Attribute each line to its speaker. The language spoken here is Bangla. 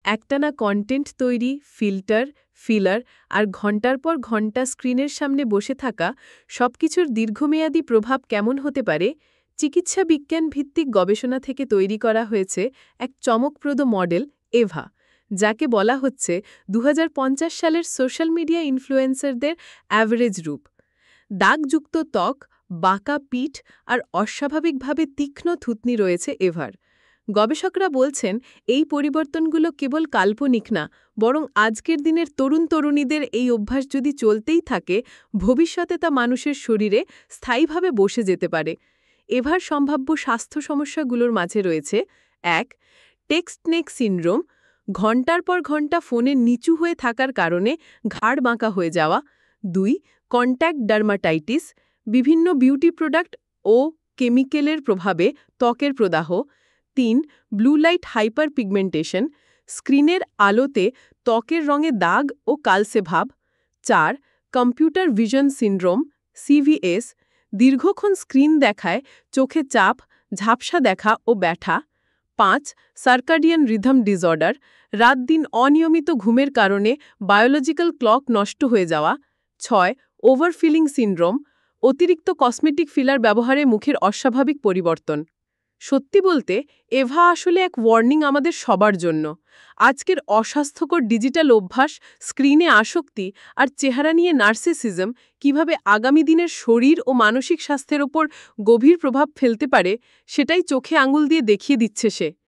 Speaker 1: একটানা কন্টেন্ট তৈরি, ফিল্টার, ফিলার আর ঘন্টার পর ঘন্টা স্ক্রিনের সামনে বসে থাকা সবকিছুর দীর্ঘমেয়াদী প্রভাব কেমন হতে পারে চিকিৎসা বিজ্ঞান ভিত্তিক গবেষণা থেকে তৈরি করা হয়েছে এক চমকপ্রদ মডেল এভা, যাকে বলা হচ্ছে 2050 সালের সোশ্যাল মিডিয়া ইনফ্লুয়েন্সারদের অ্যাভারেজ রূপ। দাগযুক্ত ত্বক, বাঁকা পিঠ আর অস্বাভাবিকভাবে তীক্ষ্ণ থুতনি রয়েছে এভার। গবেষকরা বলছেন এই পরিবর্তনগুলো কেবল কাল্পনিক না, বরং আজকের দিনের তরুণ-তরুণীদের এই অভ্যাস যদি চলতেই থাকে, ভবিষ্যতে তা মানুষের শরীরে স্থায়ীভাবে বসে যেতে পারে। এভার সম্ভাব্য স্বাস্থ্য সমস্যাগুলোর মাঝে রয়েছে ১. টেক্সট নেক সিনড্রোম, ঘণ্টার পর ঘণ্টা ফোনে নিচু হয়ে থাকার কারণে ঘাড় বাঁকা হয়ে যাওয়া। ২. কন্ট্যাক্ট ডার্মাটাইটিস, বিভিন্ন বিউটি প্রোডাক্ট ও কেমিক্যালের প্রভাবে ত্বকের প্রদাহ। ৩. ব্লু লাইট হাইপার পিগমেন্টেশন, স্ক্রিনের আলোতে ত্বকের রঙে দাগ ও কালচে ভাব। ৪. কম্পিউটার ভিশন সিনড্রোম, সিভিএস, দীর্ঘক্ষণ স্ক্রিন দেখায় চোখে চাপ, ঝাপসা দেখা ও ব্যথা। ৫. সার্কাডিয়ান রিদম ডিসঅর্ডার, রাত-দিন অনিয়মিত ঘুমের কারণে বায়োলজিক্যাল ক্লক নষ্ট হয়ে যাওয়া। ৬. ওভারফিলিং সিনড্রোম, অতিরিক্ত কসমেটিক ফিলার ব্যবহারে মুখের অস্বাভাবিক পরিবর্তন। সত্যি বলতে এভা আসলে এক ওয়ার্নিং আমাদের সবার জন্য। আজকের অস্বাস্থ্যকর ডিজিটাল অভ্যাস, স্ক্রিনে আসক্তি আর চেহারা নিয়ে নার্সিসিজম কিভাবে আগামী দিনের শরীর ও মানসিক স্বাস্থ্যের ওপর গভীর প্রভাব ফেলতে পারে, সেটাই চোখে আঙুল দিয়ে দেখিয়ে দিচ্ছে সে।